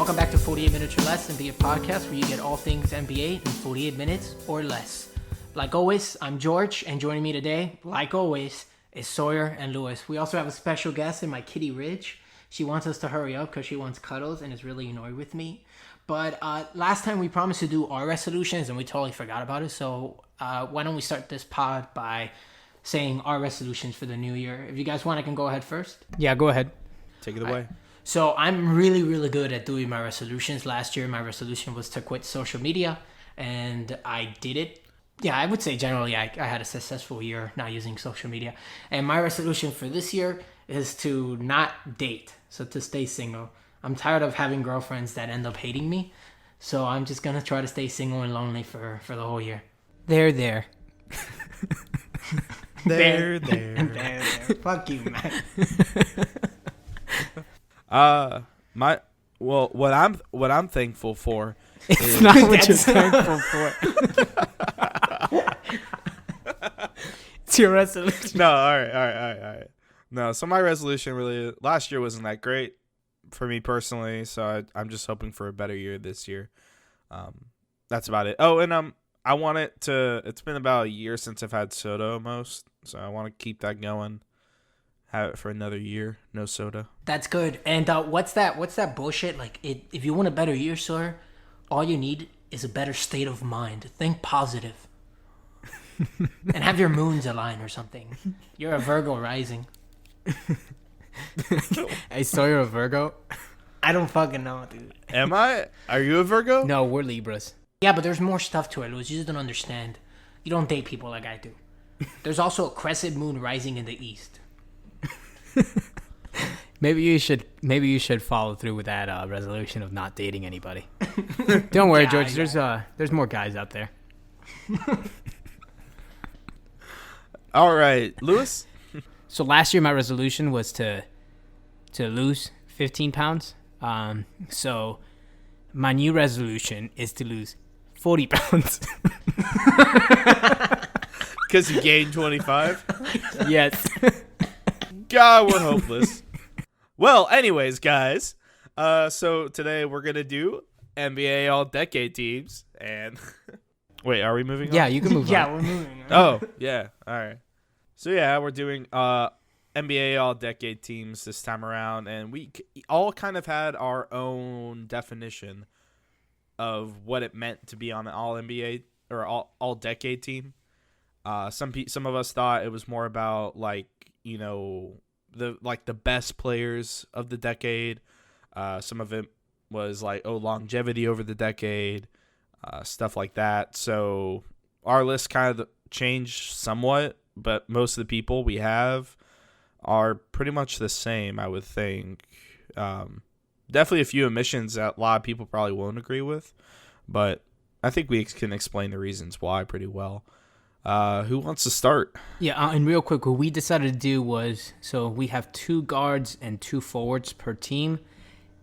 Welcome back to 48 Minutes or Less, NBA podcast where you get all things NBA in 48 minutes or less. Like always, I'm George, and joining me today, like always, is Sawyer and Lewis. We also have a special guest in my kitty Ridge. She wants us to hurry up because she wants cuddles and is really annoyed with me. But last time we promised to do our resolutions and we totally forgot about it. So why don't we start this pod by saying our resolutions for the new year. If you guys want, I can go ahead first. Yeah, go ahead. Take it away. So I'm really, really good at doing my resolutions. Last year, my resolution was to quit social media, and I did it. Yeah, I would say generally I had a successful year not using social media. And my resolution for this year is to not date, so to stay single. I'm tired of having girlfriends that end up hating me, so I'm just going to try to stay single and lonely for the whole year. There. There. Fuck you, man. What I'm thankful for It's not what you're thankful for. It's your resolution. No, all right. No, so my resolution really last year wasn't that great for me personally, so I'm just hoping for a better year this year. That's about it. Oh, and I want it to. It's been about a year since I've had soda almost, so I want to keep that going. Have it for another year, no soda. That's good. And what's that bullshit? Like, if you want a better year, sir, all you need is a better state of mind. Think positive. And have your moons align or something. You're a Virgo rising. I saw you're a Virgo. I don't fucking know, dude. Am I? Are you a Virgo? No, we're Libras. Yeah, but there's more stuff to it, Louis. You just don't understand. You don't date people like I do. There's also a crescent moon rising in the east. Maybe you should follow through with that resolution of not dating anybody. Don't worry, George. There's more guys out there. All right, Lewis. So last year my resolution was to lose 15 pounds. So my new resolution is to lose 40 pounds. Because you gained 25. Yes. God, we're hopeless. Well, anyways, guys. So today we're gonna do NBA All-Decade teams, and wait, are we moving on? Yeah, you can move on. Yeah, we're moving. Oh, yeah. All right. So yeah, we're doing NBA All-Decade teams this time around, and we all kind of had our own definition of what it meant to be on an All-NBA or All-Decade team. Some of us thought it was more about the best players of the decade. Some of it was longevity over the decade, stuff like that. So our list kind of changed somewhat, but most of the people we have are pretty much the same, I would think. Definitely a few omissions that a lot of people probably won't agree with, but I think we can explain the reasons why pretty well. Who wants to start? Yeah, and real quick, what we decided to do was, so we have 2 guards and 2 forwards per team.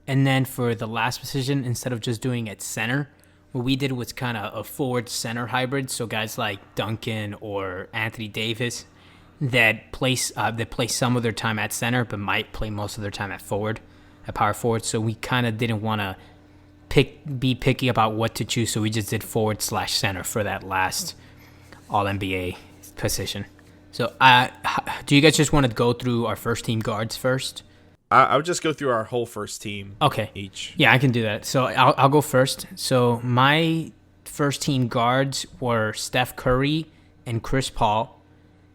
And then for the last position, instead of just doing it center, what we did was kind of a forward-center hybrid. So guys like Duncan or Anthony Davis that play some of their time at center, but might play most of their time at power forward. So we kind of didn't want to be picky about what to choose. So we just did forward/center for that last All-NBA position. So do you guys just want to go through our first team guards first? I would just go through our whole first team. Okay. Each. Yeah, I can do that. So I'll go first. So my first team guards were Steph Curry and Chris Paul.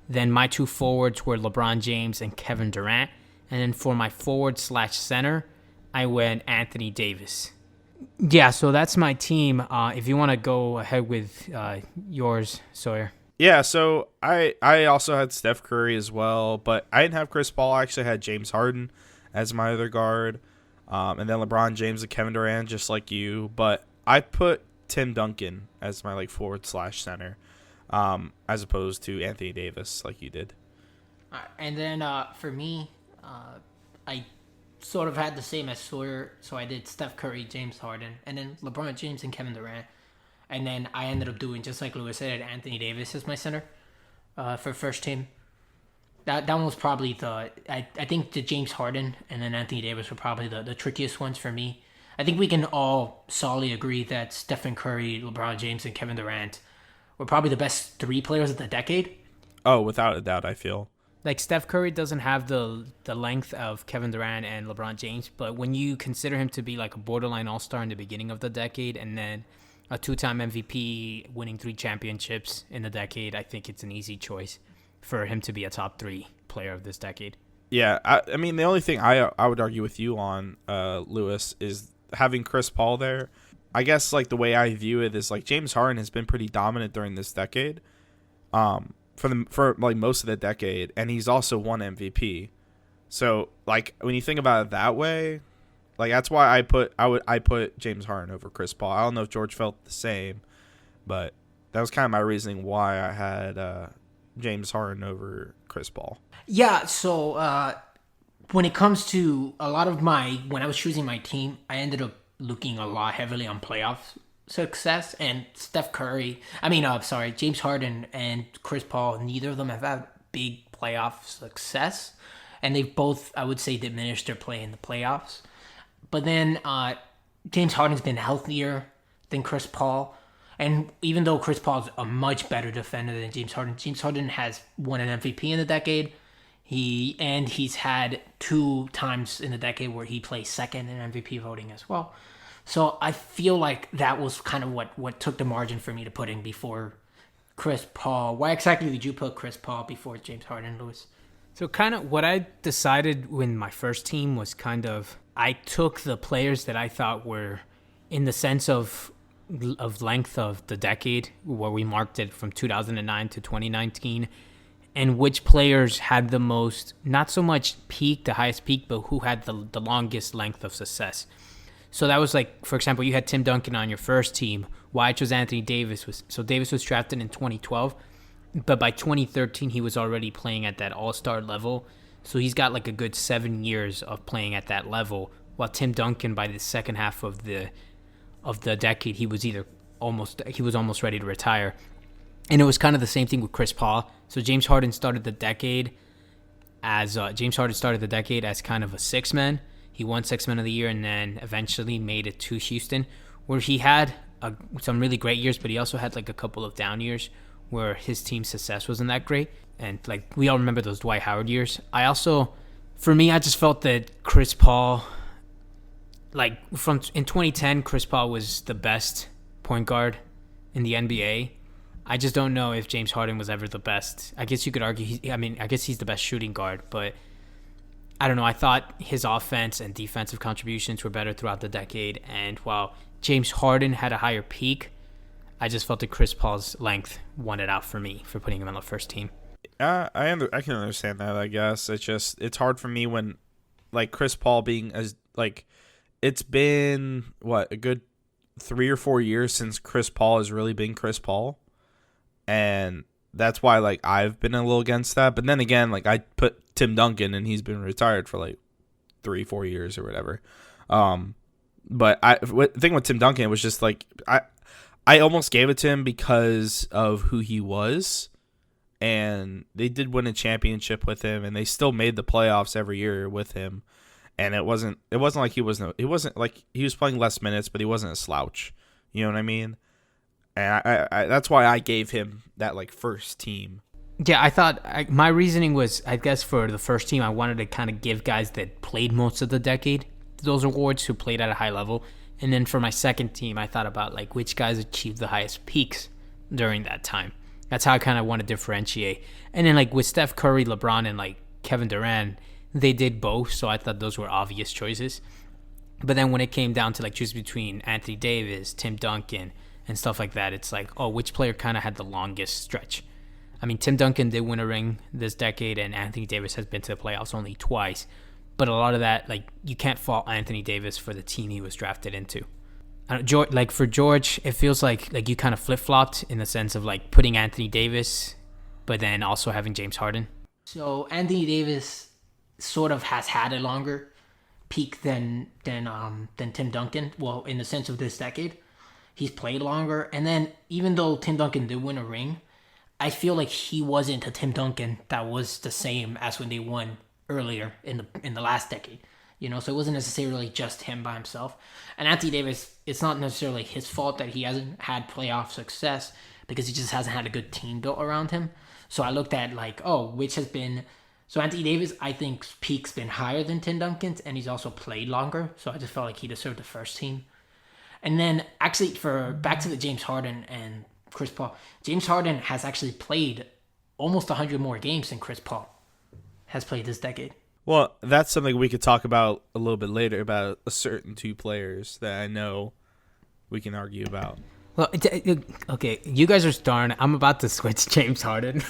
Then my 2 forwards were LeBron James and Kevin Durant. And then for my forward/center, I went Anthony Davis. Yeah, so that's my team. If you want to go ahead with yours, Sawyer. Yeah, so I also had Steph Curry as well, but I didn't have Chris Paul. I actually had James Harden as my other guard, and then LeBron James and Kevin Durant, just like you. But I put Tim Duncan as my forward/center, as opposed to Anthony Davis, like you did. And then for me, I sort of had the same as Sawyer, so I did Steph Curry, James Harden, and then LeBron James and Kevin Durant. And then I ended up doing, just like Lewis said, Anthony Davis as my center for first team. That one was probably I think the James Harden and then Anthony Davis were probably the trickiest ones for me. I think we can all solidly agree that Stephen Curry, LeBron James, and Kevin Durant were probably the best three players of the decade. Oh, without a doubt, I feel. Like Steph Curry doesn't have the length of Kevin Durant and LeBron James, but when you consider him to be like a borderline all-star in the beginning of the decade and then a two-time MVP winning 3 championships in the decade, I think it's an easy choice for him to be a top 3 player of this decade. Yeah, I mean, the only thing I would argue with you on, Lewis, is having Chris Paul there. I guess like the way I view it is like James Harden has been pretty dominant during this decade, for like most of the decade, and he's also won MVP. So like when you think about it that way, like that's why I put James Harden over Chris Paul. I don't know if George felt the same, but that was kind of my reasoning why I had James Harden over Chris Paul. Yeah, so when it comes to a lot of when I was choosing my team, I ended up looking a lot heavily on playoff success, and James Harden and Chris Paul, neither of them have had big playoff success, and they've both, I would say, diminished their play in the playoffs. But then James Harden's been healthier than Chris Paul, and even though Chris Paul's a much better defender than James Harden has won an MVP in the decade. He's had 2 times in the decade where he placed second in MVP voting as well. So I feel like that was kind of what took the margin for me to put in before Chris Paul. Why exactly did you put Chris Paul before James Harden, Lewis? So kind of what I decided when my first team was kind of, I took the players that I thought were in the sense of length of the decade, where we marked it from 2009 to 2019, and which players had the most, not so much peak, the highest peak, but who had the longest length of success. So that was like, for example, you had Tim Duncan on your first team. Why I chose Anthony Davis so Davis was drafted in 2012, but by 2013 he was already playing at that all-star level. So he's got like a good 7 years of playing at that level. While Tim Duncan, by the second half of the decade, he was almost ready to retire. And it was kind of the same thing with Chris Paul. So James Harden started the decade as kind of a 6-man. He won 6-man of the year and then eventually made it to Houston, where he had some really great years, but he also had like a couple of down years where his team's success wasn't that great. And like we all remember those Dwight Howard years. I just felt that Chris Paul, like in 2010, Chris Paul was the best point guard in the NBA. I just don't know if James Harden was ever the best. I guess you could argue, I guess he's the best shooting guard, but I don't know. I thought his offense and defensive contributions were better throughout the decade. And while James Harden had a higher peak, I just felt that Chris Paul's length won it out for me for putting him on the first team. I can understand that. I guess it's hard for me when like Chris Paul being as like it's been a good 3 or 4 years since Chris Paul has really been Chris Paul. And that's why like I've been a little against that. But then again, like I put Tim Duncan and he's been retired for like 3-4 years or whatever. But the thing with Tim Duncan was just like I almost gave it to him because of who he was. And they did win a championship with him, and they still made the playoffs every year with him. And it wasn't like he was playing less minutes, but he wasn't a slouch. You know what I mean? And I that's why I gave him that like first team. Yeah, I thought my reasoning was, I guess for the first team, I wanted to kind of give guys that played most of the decade those awards, who played at a high level. And then for my second team, I thought about like which guys achieved the highest peaks during that time. That's how I kind of want to differentiate. And then like with Steph Curry, LeBron, and like Kevin Durant, they did both, so I thought those were obvious choices. But then when it came down to like choosing between Anthony Davis, Tim Duncan, and stuff like that, it's like, oh, which player kind of had the longest stretch? I mean, Tim Duncan did win a ring this decade, and Anthony Davis has been to the playoffs only twice. But a lot of that, like, you can't fault Anthony Davis for the team he was drafted into. For George, it feels like you kind of flip-flopped in the sense of like putting Anthony Davis, but then also having James Harden. So Anthony Davis sort of has had a longer peak than Tim Duncan. Well, in the sense of this decade, he's played longer. And then even though Tim Duncan did win a ring, I feel like he wasn't a Tim Duncan that was the same as when they won earlier in the last decade. So it wasn't necessarily just him by himself. And Anthony Davis, it's not necessarily his fault that he hasn't had playoff success because he just hasn't had a good team built around him. So I looked at which has been. So Anthony Davis, I think peak's been higher than Tim Duncan's, and he's also played longer. So I just felt like he deserved the first team. And then actually for back to the James Harden and Chris Paul, James Harden has actually played almost 100 more games than Chris Paul has played this decade. Well, that's something we could talk about a little bit later about a certain two players that I know we can argue about. Well, okay, you guys are starting. I'm about to switch James Harden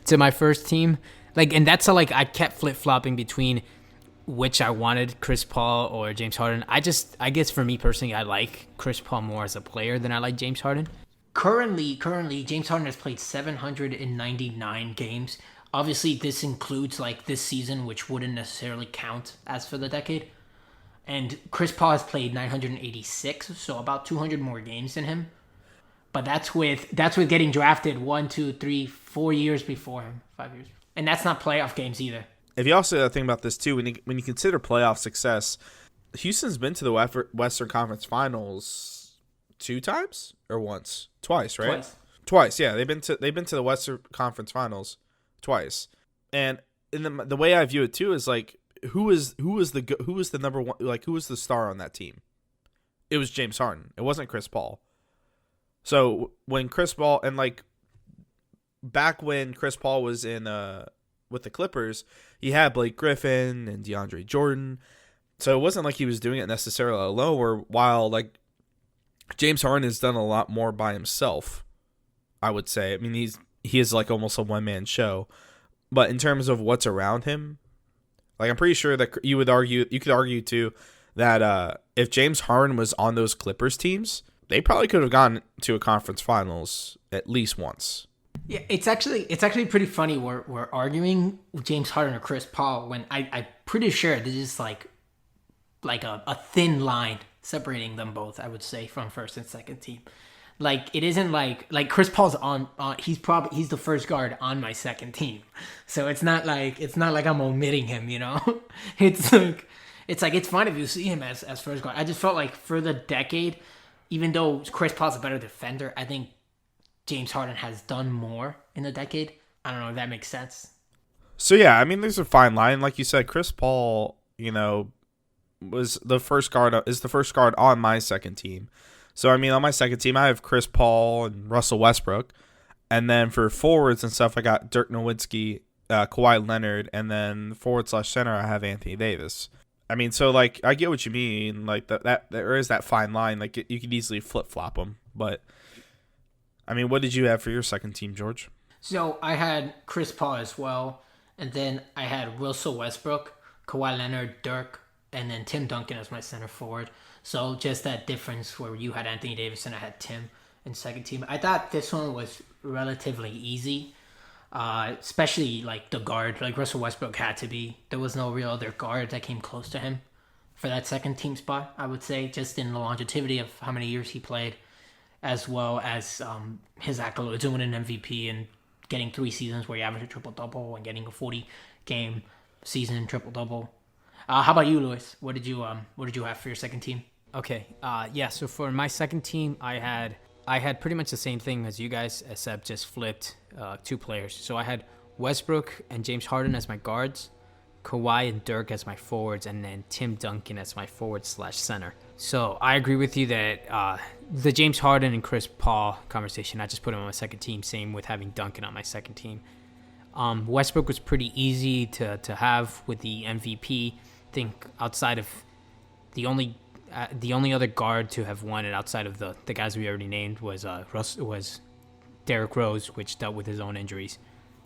to my first team. And that's how, I kept flip-flopping between which I wanted, Chris Paul or James Harden. I guess for me personally, I like Chris Paul more as a player than I like James Harden. Currently, James Harden has played 799 games. Obviously, this includes this season, which wouldn't necessarily count as for the decade. And Chris Paul has played 986, so about 200 more games than him. But that's with getting drafted 4 years before him, 5 years, and that's not playoff games either. If you also think about this too, when you consider playoff success, Houston's been to the Western Conference Finals 2 times or once, twice, right? Twice, yeah. They've been to the Western Conference Finals twice, and in the way I view it too is who was the number one, who was the star on that team? It was James Harden. It wasn't Chris Paul. So when Chris Paul and back when Chris Paul was in with the Clippers, he had Blake Griffin and DeAndre Jordan. So it wasn't like he was doing it necessarily alone. While James Harden has done a lot more by himself, I would say. I mean, he is almost a one-man show. But in terms of what's around him, I'm pretty sure that you could argue too that if James Harden was on those Clippers teams, they probably could have gone to a conference finals at least once. Yeah, it's actually pretty funny. We're arguing with James Harden or Chris Paul when I'm pretty sure there's just like a thin line separating them both. I would say from first and second team. It isn't like Chris Paul's on he's the first guard on my second team, so it's not like I'm omitting him. It's fine if you see him as first guard. I just felt like for the decade, even though Chris Paul's a better defender, I think James Harden has done more in the decade. I don't know if that makes sense. So yeah, I mean, there's a fine line, like you said. Chris Paul, is the first guard on my second team. So, I mean, on my second team, I have Chris Paul and Russell Westbrook. And then for forwards and stuff, I got Dirk Nowitzki, Kawhi Leonard, and then forward/center, I have Anthony Davis. I mean, so, I get what you mean. That there is that fine line. You could easily flip-flop them. But, I mean, what did you have for your second team, George? So, I had Chris Paul as well. And then I had Russell Westbrook, Kawhi Leonard, Dirk, and then Tim Duncan as my center forward. So just that difference where you had Anthony Davis and I had Tim in second team. I thought this one was relatively easy, especially the guard. Russell Westbrook had to be. There was no real other guard that came close to him for that second team spot, I would say, just in the longevity of how many years he played, as well as his accolades, winning an MVP and getting 3 seasons where he averaged a triple-double and getting a 40-game season triple-double. How about you, Lewis? What did you have for your second team? Okay. Yeah. So for my second team, I had pretty much the same thing as you guys, except just flipped 2 players. So I had Westbrook and James Harden as my guards, Kawhi and Dirk as my forwards, and then Tim Duncan as my forward/center. So I agree with you that the James Harden and Chris Paul conversation, I just put him on my second team. Same with having Duncan on my second team. Westbrook was pretty easy to have with the MVP. I think outside of the only other guard to have won it outside of the guys we already named was Derrick Rose, which dealt with his own injuries.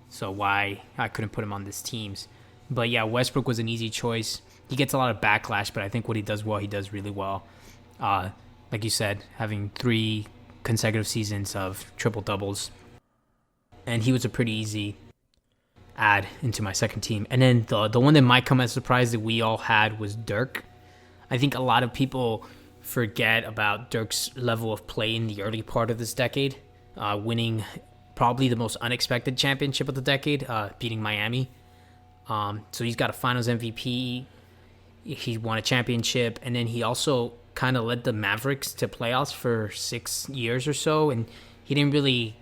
So why I couldn't put him on this team's. But yeah, Westbrook was an easy choice. He gets a lot of backlash, but I think what he does well, he does really well. Like you said, having 3 consecutive seasons of triple doubles, and he was a pretty easy add into my second team. And then the one that might come as a surprise that we all had was Dirk. I think a lot of people forget about Dirk's level of play in the early part of this decade, winning probably the most unexpected championship of the decade, beating Miami. So he's got a Finals MVP. He won a championship, and then he also kind of led the Mavericks to playoffs for 6 years or so, and he didn't really.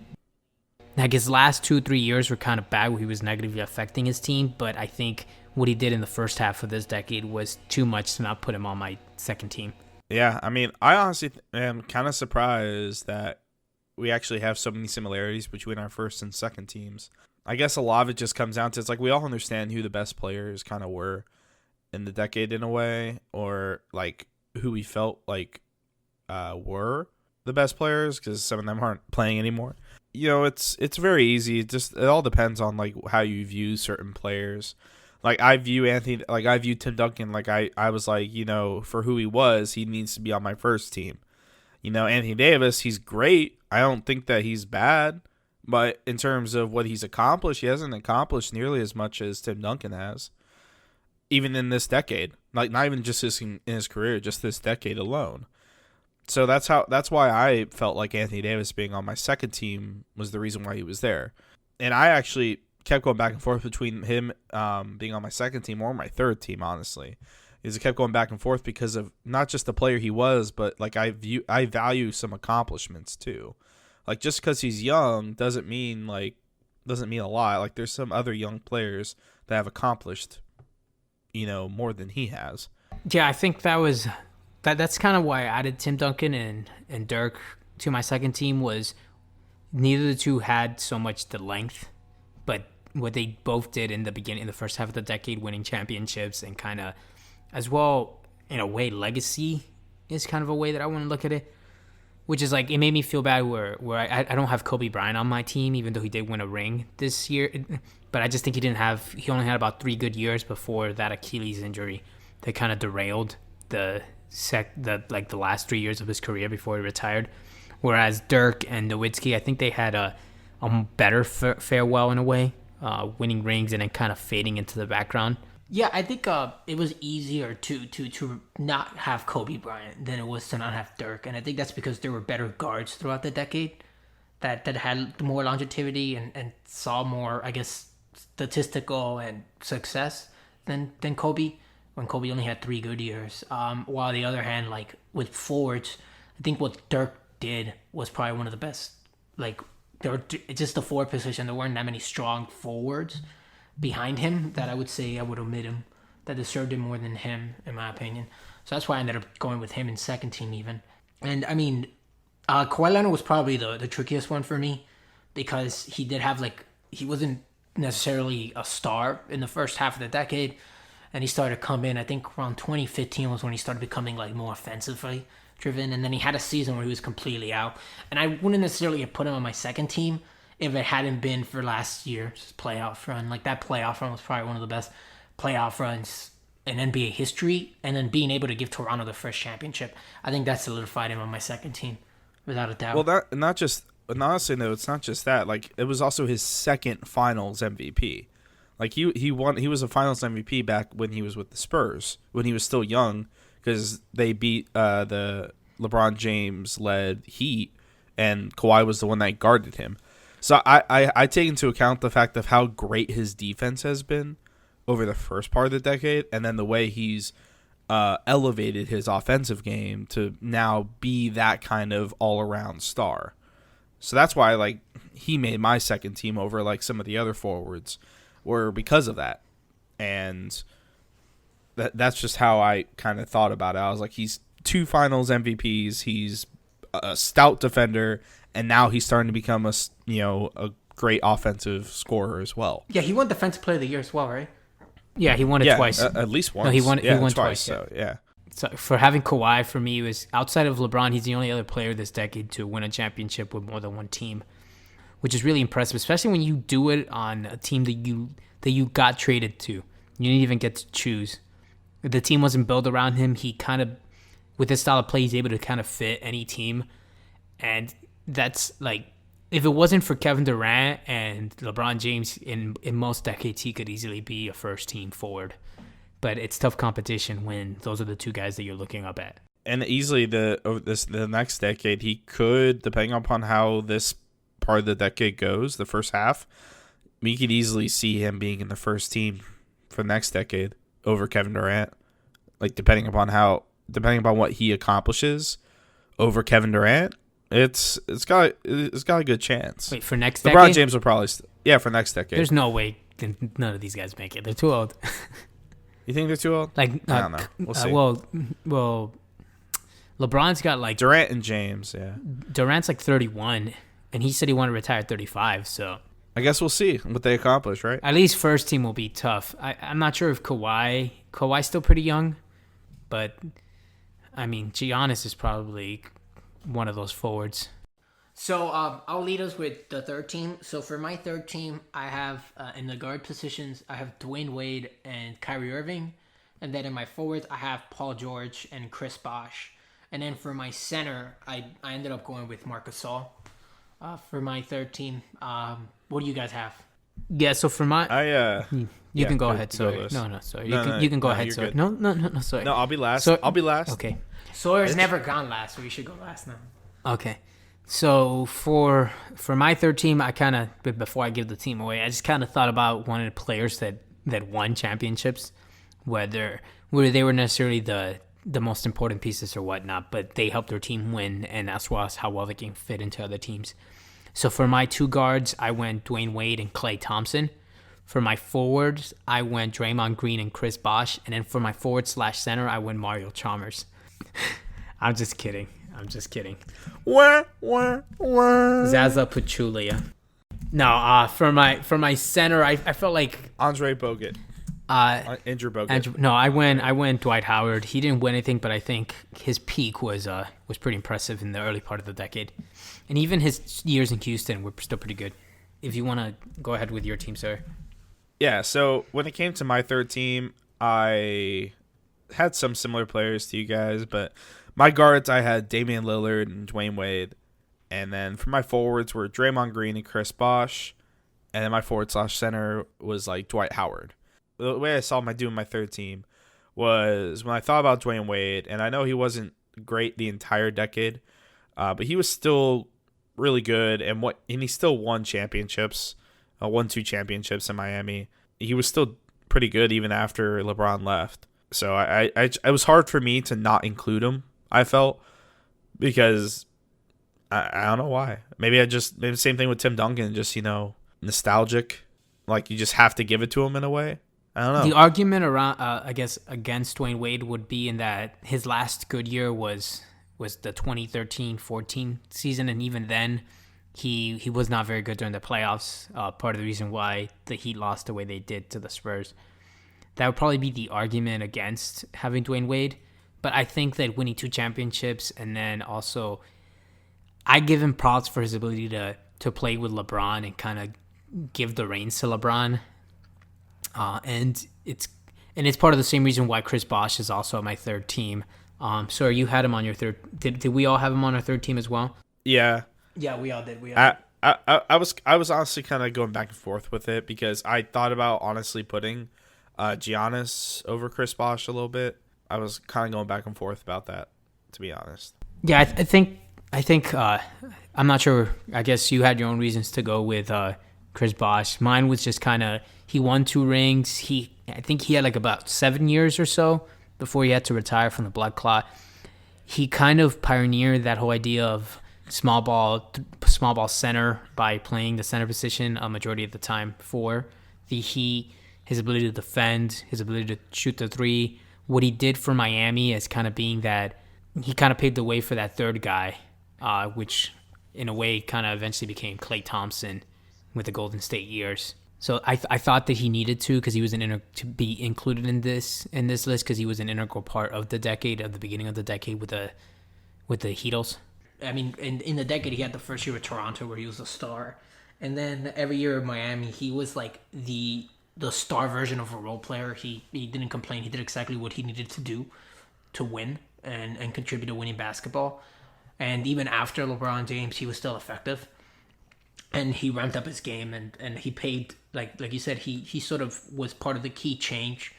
Like his last 2-3 years were kind of bad, where he was negatively affecting his team. But I think what he did in the first half of this decade was too much to not put him on my second team. Yeah, I mean, I honestly am kind of surprised that we actually have so many similarities between our first and second teams. I guess a lot of it just comes down to, it's like we all understand who the best players kind of were in the decade in a way, or like who we felt like were the best players, because some of them aren't playing anymore. You know, it's very easy. It all depends on like how you view certain players. Like I view Tim Duncan. Like I was like, you know, for who he was, he needs to be on my first team. You know, Anthony Davis, he's great. I don't think that he's bad, but in terms of what he's accomplished, he hasn't accomplished nearly as much as Tim Duncan has, even in this decade. Like not even just in his career, just this decade alone. So that's why I felt like Anthony Davis being on my second team was the reason why he was there. And I actually kept going back and forth between him being on my second team or my third team, honestly. Is it kept going back and forth because of not just the player he was, but like I value some accomplishments too. Like just because he's young doesn't mean a lot. Like there's some other young players that have accomplished, you know, more than he has. Yeah, I think that's kind of why I added Tim Duncan and Dirk to my second team. Was neither of the two had so much the length, but what they both did in the first half of the decade, winning championships, and kind of as well, in a way, legacy is kind of a way that I want to look at it. Which is like, it made me feel bad where I don't have Kobe Bryant on my team, even though he did win a ring this year. But I just think he only had about 3 good years before that Achilles injury that kind of derailed the last 3 years of his career before he retired. Whereas Dirk and Nowitzki, I think they had a better farewell in a way, winning rings and then kind of fading into the background. Yeah, I think it was easier to not have Kobe Bryant than it was to not have Dirk, and I think that's because there were better guards throughout the decade that had more longevity and saw more, I guess, statistical and success than Kobe, when Kobe only had 3 good years. While on the other hand, like with forwards, I think what Dirk did was probably one of the best. Like it's just the forward position. There weren't that many strong forwards behind him that I would say I would omit him, that deserved it more than him, in my opinion. So that's why I ended up going with him in second team even. And I mean, Kawhi Leonard was probably the trickiest one for me, because he did have he wasn't necessarily a star in the first half of the decade, and he started to come in. I think around 2015 was when he started becoming like more offensively driven, and then he had a season where he was completely out. And I wouldn't necessarily have put him on my second team if it hadn't been for last year's playoff run. Like that playoff run was probably one of the best playoff runs in NBA history, and then being able to give Toronto the first championship, I think that solidified him on my second team, without a doubt. Well, honestly, no, it's not just that. Like it was also his second Finals MVP. Like he was a Finals MVP back when he was with the Spurs, when he was still young, because they beat the LeBron James led Heat, and Kawhi was the one that guarded him. So I take into account the fact of how great his defense has been over the first part of the decade, and then the way he's elevated his offensive game to now be that kind of all-around star. So that's why like he made my second team over like some of the other forwards, were because of that. And that's just how I kind of thought about it. I was like, he's 2 Finals MVPs, he's a stout defender, and now he's starting to become a great offensive scorer as well. Yeah, he won Defensive Player of the Year as well, right? Yeah, he won it twice. At least once. No, he won twice. So yeah. So for having Kawhi, for me, was outside of LeBron, he's the only other player this decade to win a championship with more than one team, which is really impressive, especially when you do it on a team that you got traded to. You didn't even get to choose. The team wasn't built around him. He kind of, with his style of play, he's able to kind of fit any team. And that's like, if it wasn't for Kevin Durant and LeBron James, in most decades, he could easily be a first-team forward. But it's tough competition when those are the 2 guys that you're looking up at. And easily the next decade, he could, depending upon how this part of the decade goes, the first half, we could easily see him being in the first team for the next decade over Kevin Durant. like depending upon what he accomplishes over Kevin Durant, it's got a good chance. Wait, for next LeBron decade? James will probably for next decade. There's no way none of these guys make it. They're too old. You think they're too old? Like, I don't know. We'll see. Well, LeBron's got like Durant and James, yeah. Durant's like 31, and he said he wanted to retire at 35. So I guess we'll see what they accomplish, right? at least first team will be tough. I'm not sure if Kawhi's still pretty young, but I mean Giannis is probably one of those forwards. So I'll lead us with the third team. So for my third team, I have in the guard positions, I have Dwayne Wade and Kyrie Irving. And then in my forwards, I have Paul George and Chris Bosh. And then for my center, I ended up going with Marc Gasol. For my third team, what do you guys have? Yeah, so for my you can go ahead. Go, Sorry, no, sorry. No, you can go ahead. you're Sorry. good. No, sorry. No, I'll be last. So- I'll be last. Okay. Sawyer's never gone last, so you should go last now. Okay. So for my third team, I kind of, before I give the team away, I just kind of thought about one of the players that won championships, whether they were necessarily the most important pieces or whatnot, but they helped their team win, and as well as how well they can fit into other teams. So for my two guards, I went Dwayne Wade and Klay Thompson. For my forwards, I went Draymond Green and Chris Bosh. And then for my forward/center, I went Mario Chalmers. I'm just kidding. Zaza Pachulia. No, for my center, I felt like Andre Bogut. Andrew Bogut. I went Dwight Howard. He didn't win anything, but I think his peak was pretty impressive in the early part of the decade, and even his years in Houston were still pretty good. If you want to go ahead with your team, sir. Yeah. So when it came to my third team, I had some similar players to you guys, but my guards I had Damian Lillard and Dwayne Wade, and then for my forwards were Draymond Green and Chris Bosh, and then my forward/center was like Dwight Howard. The way I saw my third team was when I thought about Dwayne Wade, and I know he wasn't great the entire decade, but he was still really good, and he still won championships, won 2 championships in Miami. He was still pretty good even after LeBron left. So it was hard for me to not include him, I felt, because I don't know why. Maybe the same thing with Tim Duncan, just, nostalgic. Like you just have to give it to him in a way. I don't know. The argument around, I guess, against Dwayne Wade would be in that his last good year was the 2013-14 season, and even then, he was not very good during the playoffs. Part of the reason why the Heat lost the way they did to the Spurs. That would probably be the argument against having Dwayne Wade. But I think that winning 2 championships, and then also, I give him props for his ability to play with LeBron and kind of give the reins to LeBron. And it's part of the same reason why Chris Bosh is also on my third team. So you had him on your third. Did we all have him on our third team as well? Yeah. Yeah, we all did. I was honestly kind of going back and forth with it because I thought about honestly putting Giannis over Chris Bosh a little bit. I was kind of going back and forth about that, to be honest. Yeah, I think I'm not sure. I guess you had your own reasons to go with Chris Bosh. Mine was just kind of, he won 2 rings. I think he had like about 7 years or so before he had to retire from the blood clot. He kind of pioneered that whole idea of small ball center by playing the center position a majority of the time for the Heat. His ability to defend, his ability to shoot the 3. What he did for Miami as kind of being that, he kind of paved the way for that third guy, which in a way kind of eventually became Klay Thompson with the Golden State years. So I thought that he needed to, because he was to be included in this list, because he was an integral part of the beginning of the decade with the Heatles. I mean, in the decade, he had the first year with Toronto where he was a star. And then every year in Miami, he was like the star version of a role player. He didn't complain. He did exactly what he needed to do to win and contribute to winning basketball. And even after LeBron James, he was still effective. And he ramped up his game, and he paid, like you said, he sort of was part of the key change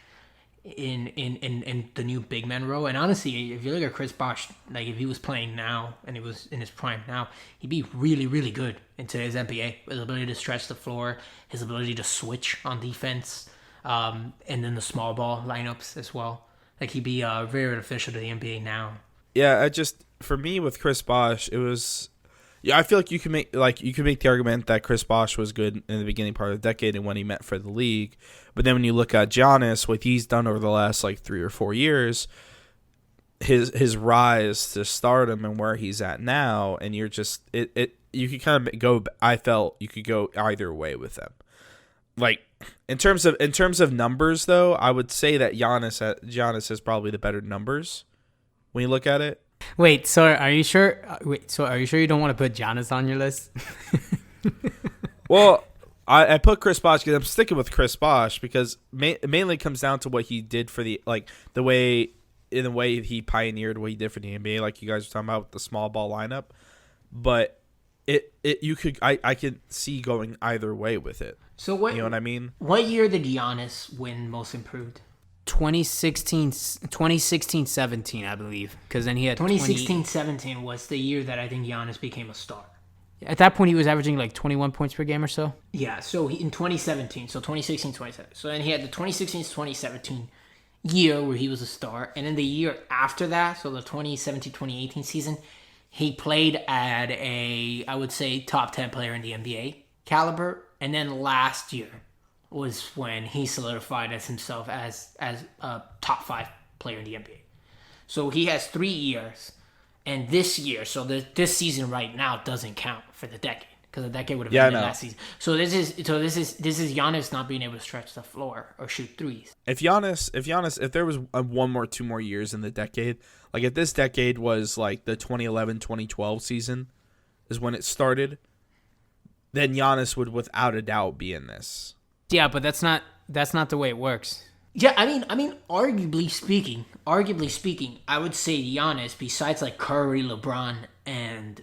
in the new big man role. And honestly, if you look at Chris Bosh, like if he was playing now and he was in his prime now, he'd be really, really good in today's NBA. His ability to stretch the floor, his ability to switch on defense, and then the small ball lineups as well. like he'd be very beneficial to the NBA now. Yeah, for me with Chris Bosh, it was. Yeah, I feel like you can make the argument that Chris Bosh was good in the beginning part of the decade and when he met for the league, but then when you look at Giannis, what he's done over the last like 3 or 4 years, his rise to stardom and where he's at now, and you're just you could kind of go. I felt you could go either way with them. Like in terms of numbers, though, I would say that Giannis has probably the better numbers when you look at it. Wait, so are you sure? Are you sure you don't want to put Giannis on your list? Well, I put Chris Bosh because I'm sticking with Chris Bosh because it mainly comes down to what he did for the way he pioneered what he did for the NBA, like you guys were talking about with the small ball lineup. But I could see going either way with it. So what, you know what I mean? What year did Giannis win Most Improved? 2016-17, I believe, because then he had 2016-17 was the year that I think Giannis became a star. At that point, he was averaging like 21 points per game or so. Yeah, so in 2017, so 2016-27. So then he had the 2016-2017 year where he was a star, and then the year after that, so the 2017-2018 season, he played at I would say, top 10 player in the NBA caliber, and then last year was when he solidified as himself as a top 5 player in the NBA. So he has 3 years, and this year, so this season right now doesn't count for the decade because the decade would have ended last season. So this is Giannis not being able to stretch the floor or shoot threes. If there was 1 more 2 more years in the decade, like if this decade was like the 2011-2012 season is when it started, then Giannis would without a doubt be in this. Yeah, but that's not the way it works. Yeah, I mean, arguably speaking, I would say Giannis, besides like Curry, LeBron, and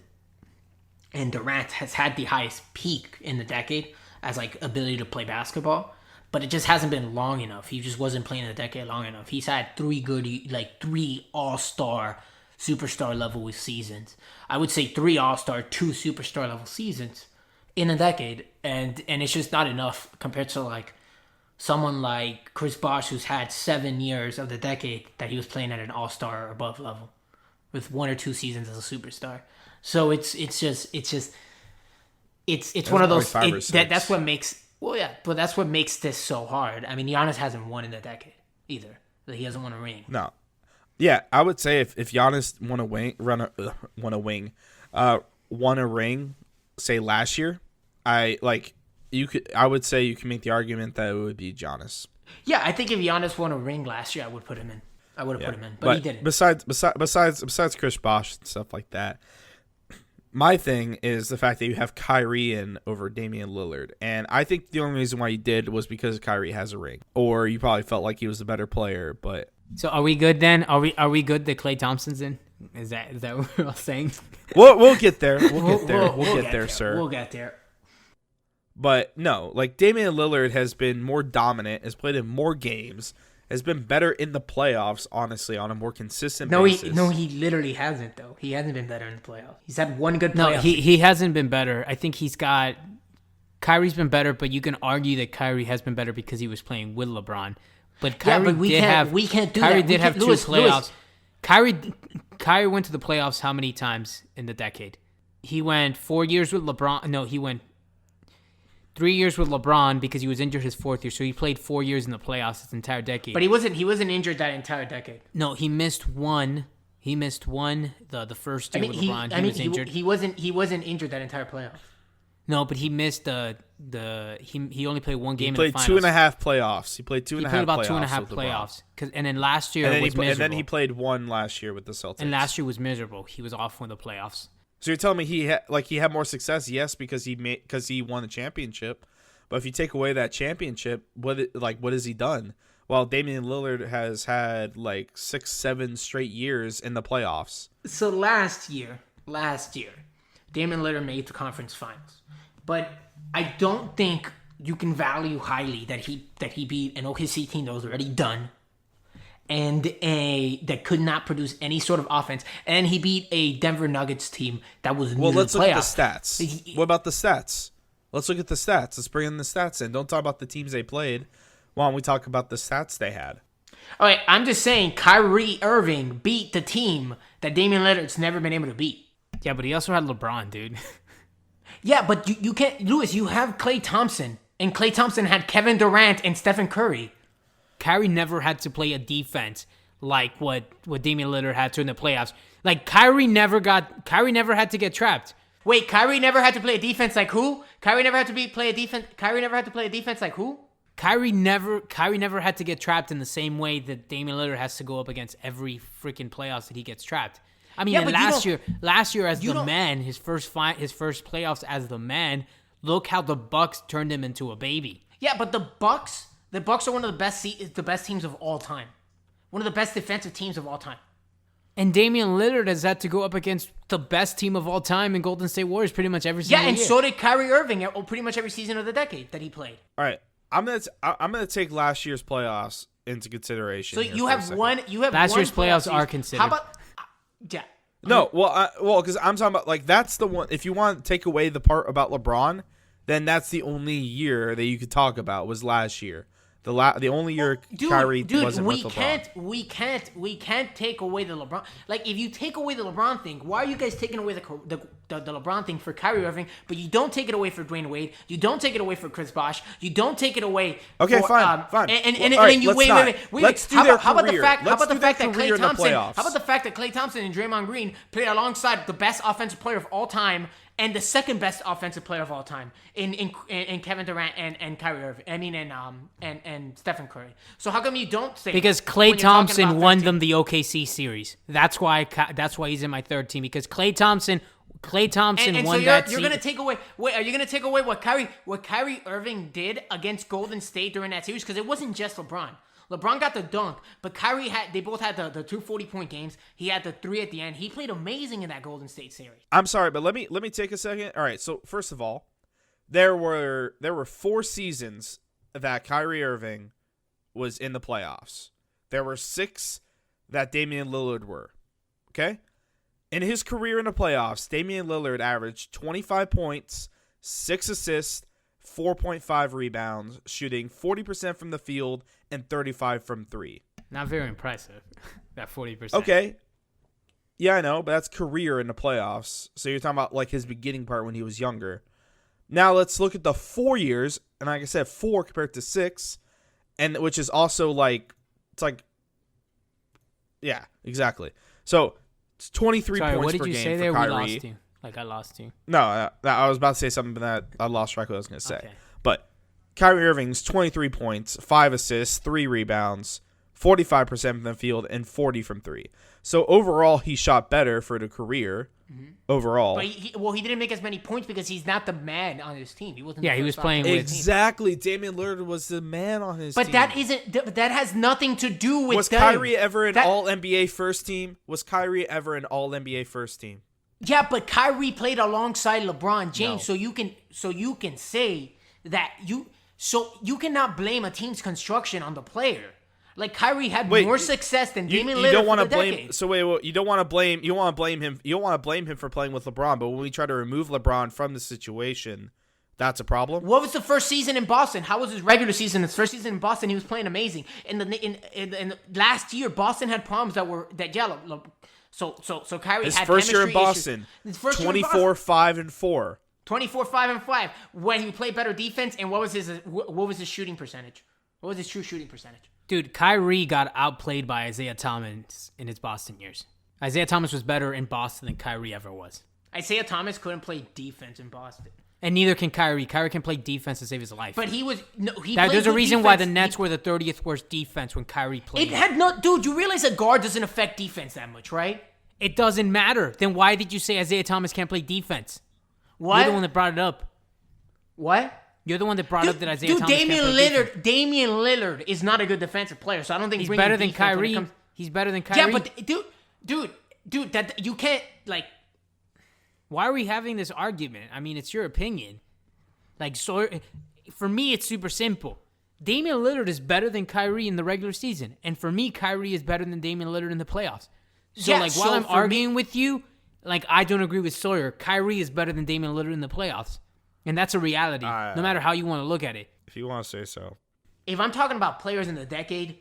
Durant, has had the highest peak in the decade as like ability to play basketball, but it just hasn't been long enough. He just wasn't playing in the decade long enough. He's had 3 all-star, superstar level seasons. I would say 3 all-star, 2 superstar level seasons in a decade, and it's just not enough compared to like someone like Chris Bosh, who's had 7 years of the decade that he was playing at an all-star or above level with 1 or 2 seasons as a superstar. So it's one of those that's what makes but that's what makes this so hard. I mean, Giannis hasn't won in the decade either. He hasn't won a ring. No. Yeah, I would say if Giannis won a ring, say last year, I would say you can make the argument that it would be Giannis. Yeah, I think if Giannis won a ring last year, I would put him in. Put him in, but he didn't. Besides Chris Bosh and stuff like that, my thing is the fact that you have Kyrie in over Damian Lillard, and I think the only reason why you did was because Kyrie has a ring, or you probably felt like he was the better player. But so are we good then? Are we good that Klay Thompson's in? Is that what we're all saying? We'll get there. We'll get there, sir. We'll get there. But no, like Damian Lillard has been more dominant, has played in more games, has been better in the playoffs, honestly, on a more consistent basis. He literally hasn't, though. He hasn't been better in the playoffs. He's had 1 good playoff. No, he hasn't been better. I think Kyrie's been better, but you can argue that Kyrie has been better because he was playing with LeBron. But Kyrie we can't do Kyrie that. did have 2 playoffs. Kyrie went to the playoffs how many times in the decade? He went 4 years with LeBron. No, he went 3 years with LeBron because he was injured his 4th year. So he played 4 years in the playoffs this entire decade. But he wasn't injured that entire decade. No, he missed one. He missed one the first year with LeBron. He was injured. He wasn't injured that entire playoff. No, but he missed he only played 1 game in the finals. He played 2.5 playoffs. He played 2.5 playoffs. He played about 2.5 playoffs. And then last year was miserable. And then he played 1 last year with the Celtics. And last year was miserable. He was off in the playoffs. So you're telling me he had more success? Yes, because he won the championship. But if you take away that championship, what has he done? Well, Damian Lillard has had 6-7 straight years in the playoffs. So last year, Damian Lillard made the conference finals. But I don't think you can value highly that he beat an OKC team that was already done and that could not produce any sort of offense. And he beat a Denver Nuggets team that was new to the playoffs. Well, let's look at the stats. What about the stats? Let's look at the stats. Let's bring in the stats in. Don't talk about the teams they played. Why don't we talk about the stats they had? All right, I'm just saying Kyrie Irving beat the team that Damian Lillard's never been able to beat. Yeah, but he also had LeBron, dude. Yeah, but you can't, Lewis. You have Klay Thompson, and Klay Thompson had Kevin Durant and Stephen Curry. Kyrie never had to play a defense like what Damian Lillard had to in the playoffs. Like Kyrie never had to get trapped. Wait, Kyrie never had to play a defense like who? Kyrie never had to play a defense like who? Kyrie never had to get trapped in the same way that Damian Lillard has to go up against every freaking playoffs that he gets trapped. I mean, Yeah, but last year as the don't- man, his first playoffs as the man, look how the Bucks turned him into a baby. Yeah, but the Bucks are one of the best teams of all time. One of the best defensive teams of all time. And Damian Lillard has had to go up against the best team of all time in Golden State Warriors pretty much every single Yeah, and year. so did Kyrie Irving at pretty much every season of the decade that he played. All right, I'm gonna take last year's playoffs into consideration. So here you for a have second. one. You have Last one year's playoffs series. are considered. How about? Yeah. No, well, because I'm talking about like that's the one. If you want to take away the part about LeBron, then that's the only year that you could talk about was last year. The only year Kyrie wasn't with LeBron. We can't take away the LeBron. Like if you take away the LeBron thing, why are you guys taking away the LeBron thing for Kyrie Irving, but you don't take it away for Dwayne Wade, you don't take it away for Chris Bosh, you don't take it away. Okay, for, fine. And All right, then you let's wait. not. Let's do their How about the career. fact? How Let's about the do their fact that career Klay in the Thompson? How playoffs. about the fact that Klay Thompson and Draymond Green played alongside the best offensive player of all time and the second best offensive player of all time in Kevin Durant and Kyrie Irving. I mean, and Stephen Curry. So how come you don't say Because when Klay you're talking Thompson about won 13? them the OKC series. That's why he's in my third team. Because Klay Thompson And won so that you're series. gonna take away. Wait, are you gonna take away what Kyrie Irving did against Golden State during that series? Because it wasn't just LeBron. LeBron got the dunk, but Kyrie they both had the 2 40-point games. He had the 3 at the end. He played amazing in that Golden State series. I'm sorry, but let me take a second. All right, so first of all, there were 4 seasons that Kyrie Irving was in the playoffs. There were 6 that Damian Lillard were. Okay? In his career in the playoffs, Damian Lillard averaged 25 points, 6 assists, 4.5 rebounds, shooting 40% from the field and 35 from 3. Not very impressive. That 40%. Okay. Yeah, I know, but that's career in the playoffs. So you're talking about like his beginning part when he was younger. Now let's look at the 4 years, and like I said, 4 compared to 6, and which is also yeah, exactly. So it's 23 Sorry, points what did per you game say for there? Kyrie. We lost you. Like I lost you. No, I was about to say something that I lost track of what I was going to say. Okay. But Kyrie Irving's 23 points, 5 assists, 3 rebounds, 45% from the field, and 40 from 3. So overall, he shot better for the career. Overall, But he didn't make as many points because he's not the man on his team. He wasn't. Yeah, the he first was playing option on with- his team. exactly. Damian Lillard was the man on his But team. that has nothing to do with. Was them. Kyrie ever an That- All NBA first team? Was Kyrie ever an All NBA first team? Yeah, but Kyrie played alongside LeBron James, No. so you can say that you cannot blame a team's construction on the player. Like Kyrie had Wait, more success than You, Damian you Lillard don't for want the to blame. decade. So wait, you don't want to blame. You don't want to blame him. You don't want to blame him for playing with LeBron. But when we try to remove LeBron from the situation, that's a problem. What was the first season in Boston? How was his regular season? His first season in Boston, he was playing amazing. In last year, Boston had problems So Kyrie His had first year in chemistry issues. Boston, His first year in 24, Boston, 5 and 4. 24, 5 and 5. When he played better defense, and what was his shooting percentage? What was his true shooting percentage? Dude, Kyrie got outplayed by Isaiah Thomas in his Boston years. Isaiah Thomas was better in Boston than Kyrie ever was. Isaiah Thomas couldn't play defense in Boston. And neither can Kyrie. Kyrie can play defense to save his life. But he was no. He There's played a good reason why the defense. Nets were the 30th worst defense when Kyrie played. It had no, dude. You realize a guard doesn't affect defense that much, right? It doesn't matter. Then why did you say Isaiah Thomas can't play defense? What? You're the one that brought it up. What? You're the one that brought up that Isaiah Thomas Damian can't play defense. Damian Lillard is not a good defensive player, so I don't think He's bringing better than defense when it Kyrie. comes- He's better than Kyrie. Yeah, but dude, that you can't like. Why are we having this argument? I mean, it's your opinion. Like, so for me, it's super simple. Damian Lillard is better than Kyrie in the regular season, and for me, Kyrie is better than Damian Lillard in the playoffs. So, Yeah, while so I'm for arguing with you, like, I don't agree with Sawyer. Kyrie is better than Damian Lillard in the playoffs, and that's a reality, no matter how you want to look at it. If you want to say so. If I'm talking about players in the decade,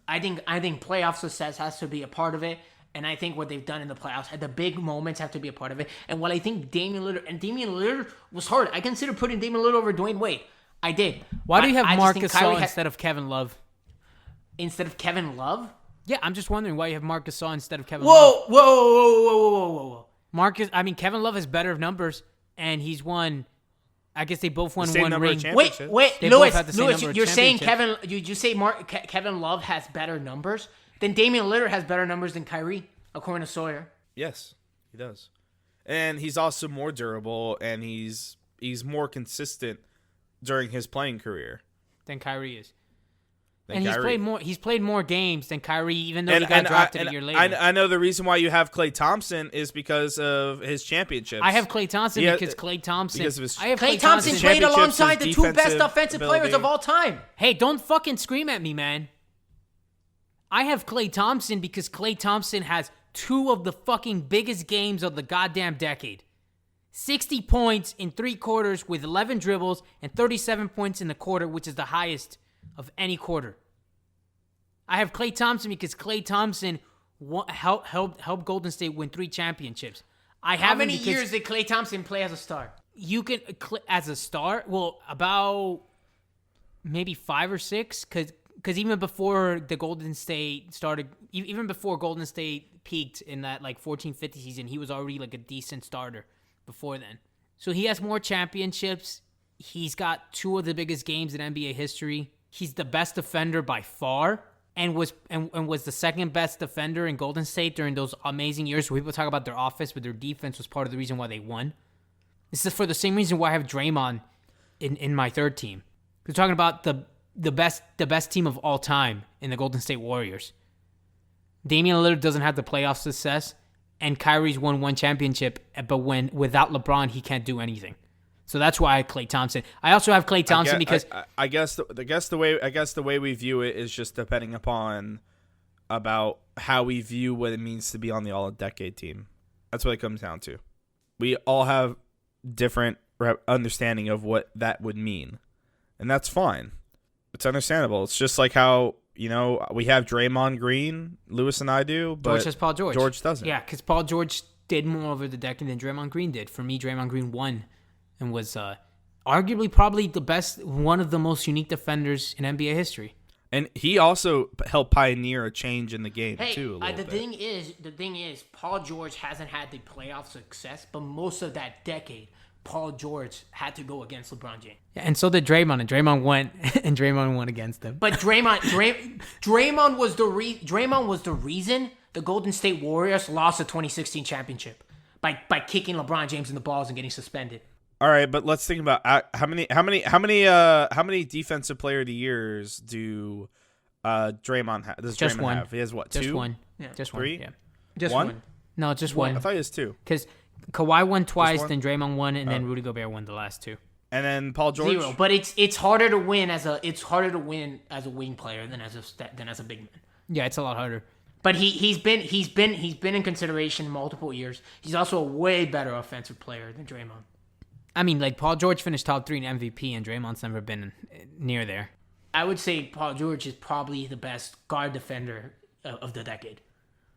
I think playoff success has to be a part of it. And I think what they've done in the playoffs, the big moments have to be a part of it. And while I think Damian Lillard was hard, I consider putting Damian Lillard over Dwayne Wade. I did. Why do you have I Marc just think Gasol Kyrie instead of Kevin Love? instead of Kevin Love? Yeah, I'm just wondering why you have Marc Gasol instead of Kevin Whoa, Love. whoa. Kevin Love has better numbers, and he's won. I guess they both won The same one number of ring. championships. Wait, They both Lewis, have the same number of you're saying championships. you say Kevin Love has better numbers? Then Damian Lillard has better numbers than Kyrie, according to Sawyer. Yes, he does. And he's also more durable, and he's more consistent during his playing career Than Kyrie is. than And Kyrie. he's played more games than Kyrie, even though he got drafted a year later. I know the reason why you have Klay Thompson is because of his championships. I have Klay Thompson Yeah, because Klay Thompson. because of his- I have Klay Thompson his played championships, alongside the his two best defensive offensive players ability. of all time. Hey, don't fucking scream at me, man. I have Klay Thompson because Klay Thompson has two of the fucking biggest games of the goddamn decade. 60 points in 3 quarters with 11 dribbles and 37 points in the quarter, which is the highest of any quarter. I have Klay Thompson because Klay Thompson helped Golden State win 3 championships. How many years did Klay Thompson play as a star? You can, as a star, well, about maybe 5 or 6, because even before the Golden State started, even before Golden State peaked in that like 14-15 season, he was already like a decent starter before then. So he has more championships. He's got 2 of the biggest games in NBA history. He's the best defender by far, and was the second best defender in Golden State during those amazing years where people talk about their offense, but their defense was part of the reason why they won. This is for the same reason why I have Draymond in my third team. We're talking about the best team of all time in the Golden State Warriors. Damian Lillard doesn't have the playoff success, and Kyrie's won 1 championship, but without LeBron, he can't do anything. So that's why I have Klay Thompson. I also have Klay Thompson because I guess the way we view it is just depending upon about how we view what it means to be on the All-Decade team. That's what it comes down to. We all have different understanding of what that would mean, and that's fine. It's understandable. It's just like how, you know, we have Draymond Green, Lewis and I do, but George has Paul George. George doesn't. Yeah, because Paul George did more over the decade than Draymond Green did. For me, Draymond Green won and was arguably probably the best, one of the most unique defenders in NBA history. And he also helped pioneer a change in the game too. The thing is, Paul George hasn't had the playoff success, but most of that decade, Paul George had to go against LeBron James. Yeah, and so did Draymond, and Draymond went, and Draymond won against him. But Draymond was the reason the Golden State Warriors lost the 2016 championship by kicking LeBron James in the balls and getting suspended. All right, but let's think about how many defensive player of the years do Draymond have? Does Just Draymond one. have? He has what? Just 2? one. Yeah. Just 3? one. Yeah. Just One? one. No, just I one. thought he has 2. Because Kawhi won twice, one? then Draymond won, and then Rudy Gobert won the last 2. And then Paul George. 0. But it's harder to win as a wing player than as a big man. Yeah, it's a lot harder. But he's been in consideration multiple years. He's also a way better offensive player than Draymond. I mean, like, Paul George finished top 3 in MVP, and Draymond's never been near there. I would say Paul George is probably the best guard defender of the decade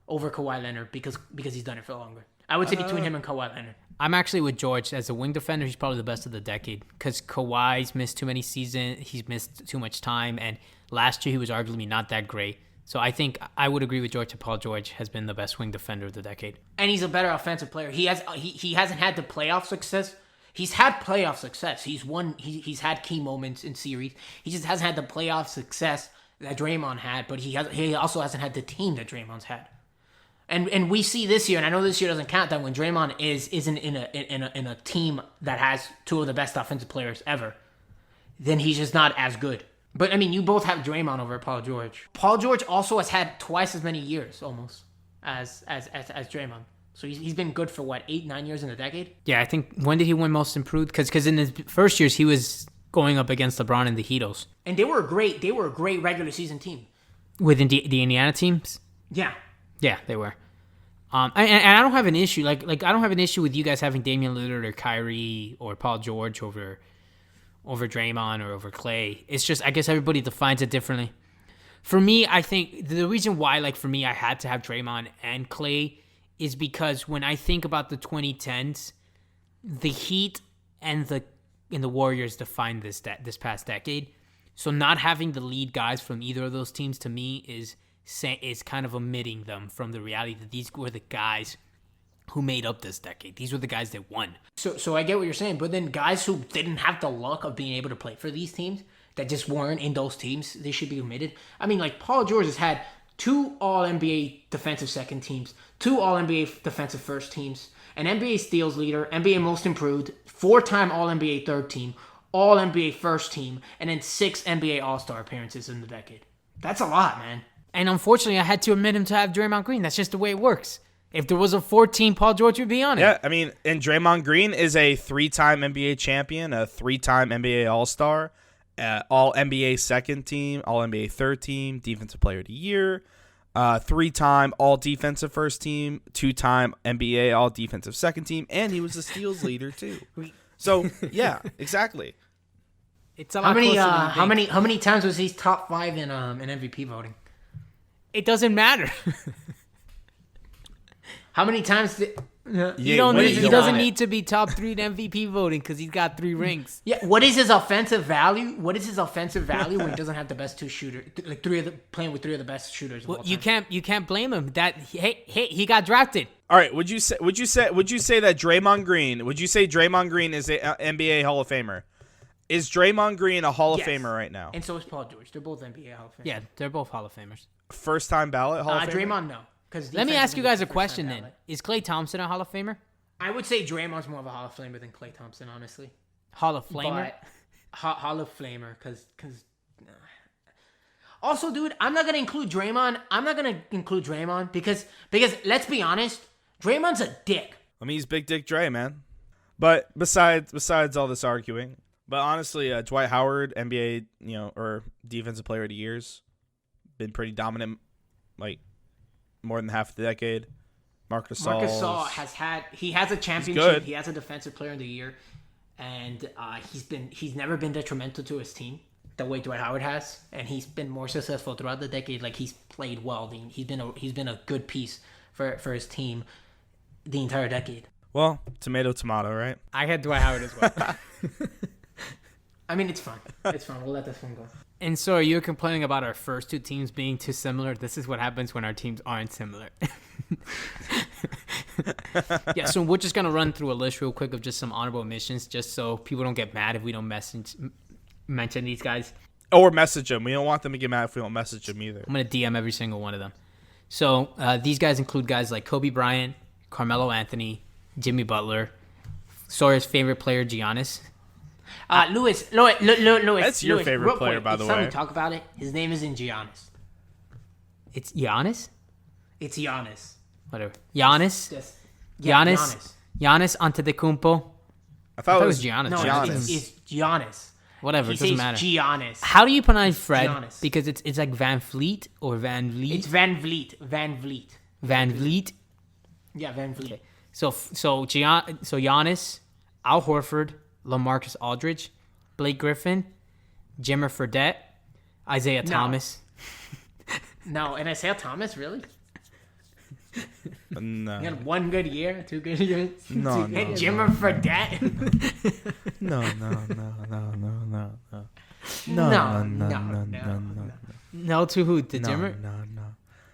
over Kawhi Leonard because he's done it for longer. I would say between him and Kawhi Leonard. I'm actually with George. As a wing defender, he's probably the best of the decade because Kawhi's missed too many seasons. He's missed too much time, and last year he was arguably not that great. So I think I would agree with George that Paul George has been the best wing defender of the decade. And he's a better offensive player. He hasn't had the playoff success. He's had playoff success. He's won. He's had key moments in series. He just hasn't had the playoff success that Draymond had. But he also hasn't had the team that Draymond's had. And we see this year, and I know this year doesn't count, that when Draymond isn't in a team that has 2 of the best offensive players ever, then he's just not as good. But I mean, you both have Draymond over Paul George. Paul George also has had twice as many years almost as Draymond. So he's been good for, 8-9 years in a decade? Yeah, I think, when did he win most improved? Because in his first years, he was going up against LeBron and the Heatles. And they were a great regular season team. Within the Indiana teams? Yeah. Yeah, they were. And I don't have an issue. Like I don't have an issue with you guys having Damian Lillard or Kyrie or Paul George over Draymond or over Klay. It's just, I guess everybody defines it differently. For me, I think the reason why, like, for me, I had to have Draymond and Clay is because when I think about the 2010s, the Heat and the Warriors defined this past decade. So not having the lead guys from either of those teams to me is kind of omitting them from the reality that these were the guys who made up this decade. These were the guys that won. So I get what you're saying, but then guys who didn't have the luck of being able to play for these teams, that just weren't in those teams, they should be omitted. I mean, like, Paul George has had 2 All-NBA defensive second teams, 2 All-NBA defensive first teams, an NBA steals leader, NBA most improved, 4-time All-NBA third team, All-NBA first team, and then 6 NBA All-Star appearances in the decade. That's a lot, man. And unfortunately, I had to admit him to have Draymond Green. That's just the way it works. If there was a 14, Paul George would be on it. Yeah, I mean, and Draymond Green is a 3-time NBA champion, a 3-time NBA All-Star, All NBA second team, All NBA third team, Defensive Player of the Year, 3-time All Defensive first team, 2-time NBA All Defensive second team, and he was the steals leader too. So yeah, exactly. It's a lot how many times was he top 5 in MVP voting? It doesn't matter. How many times did... He doesn't need to be top 3 in MVP voting because he's got 3 rings. Yeah, what is his offensive value? What is his offensive value when he doesn't have the best 2 shooters, like playing with 3 of the best shooters of all time? You can't blame him. That he got drafted. All right, would you say that Draymond Green is a NBA Hall of Famer? Is Draymond Green a Hall of Famer right now? And so is Paul George. They're both NBA Hall of Famers. Yeah, they're both Hall of Famers. First time ballot Hall of Famer? Draymond, no. Let me ask you guys a question then. Is Klay Thompson a Hall of Famer? I would say Draymond's more of a Hall of Famer than Klay Thompson, honestly. Hall of Flamer? Hall of Flamer, because... Also, dude, I'm not going to include Draymond because let's be honest, Draymond's a dick. I mean, he's Big Dick Dre, man. But besides all this arguing, but honestly, Dwight Howard, NBA, or Defensive Player of the Year's been pretty dominant, like, more than half the decade. Marc Gasol has a championship. He has a Defensive Player of the Year, and he's never been detrimental to his team the way Dwight Howard has, and he's been more successful throughout the decade. Like, he's played well. He's been a good piece for his team the entire decade. Well, tomato, right? I had Dwight Howard as well. I mean, it's fine. It's fine. We'll let this one go. And so are you complaining about our first 2 teams being too similar? This is what happens when our teams aren't similar. Yeah, so we're just going to run through a list real quick of just some honorable mentions just so people don't get mad if we don't mention these guys. Or message them. We don't want them to get mad if we don't message them either. I'm going to DM every single one of them. So these guys include guys like Kobe Bryant, Carmelo Anthony, Jimmy Butler, Sawyer's favorite player, Giannis. Lewis. That's your favorite player, by the way. It's time we talk about it. His name isn't Giannis. It's Giannis? It's Giannis. Whatever. Giannis? Giannis Antetokounmpo. I thought it was Giannis. No, Giannis. it's Giannis. Whatever, it doesn't matter. Giannis. How do you pronounce Fred? Giannis. Because it's like Van Fleet or Van Vliet? It's Van Vliet. Van Vliet. Yeah, Van Vliet. Okay. So Giannis, Al Horford, LaMarcus Aldridge, Blake Griffin, Jimmer Fredette, Isaiah Thomas. No, and Isaiah Thomas, really? No. He had 1 good year, 2 good years. No. Jimmer Fredette. No. No to who? To Jimmer? No.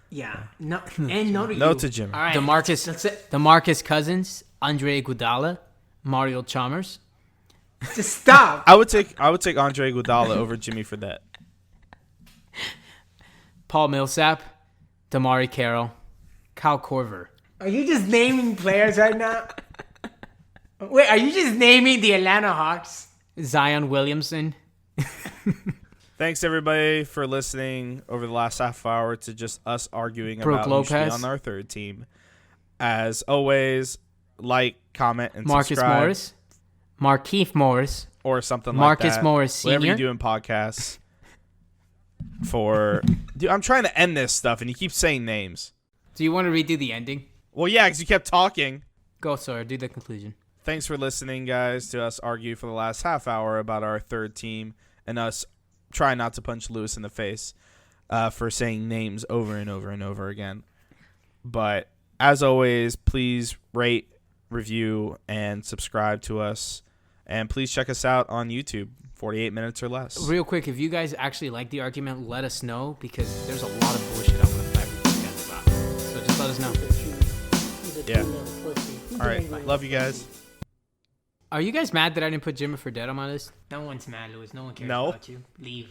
Yeah. No. And no to you. No to Jimmer. All right. DeMarcus Cousins, Andre Iguodala, Mario Chalmers. Just stop. I would take Andre Iguodala over Jimmy Fredette. Paul Millsap, Damari Carroll, Kyle Korver. Are you just naming players right now? Wait, are you just naming the Atlanta Hawks? Zion Williamson. Thanks everybody for listening over the last half hour to just us arguing Brook about Lopez. who should be on our third team. As always, like, comment, and Marcus subscribe. Morris. Markieff Morris. Or something Marcus like that. Morris Sr. Whatever you do in podcasts. Dude, I'm trying to end this stuff and you keep saying names. Do you want to redo the ending? Well, yeah, because you kept talking. Go, sir. Do the conclusion. Thanks for listening, guys, to us argue for the last half hour about our third team and us trying not to punch Lewis in the face. for saying names over and over and over again. But as always, please rate, review, and subscribe to us. And please check us out on YouTube, 48 minutes or less. Real quick, if you guys actually like the argument, let us know, because there's a lot of bullshit I'm going to fight with you guys about. So just let us know. Yeah. All right. Love you guys. Are you guys mad that I didn't put Jimmy for Dead on my list? No one's mad, Louis. No one cares No. about you. Leave.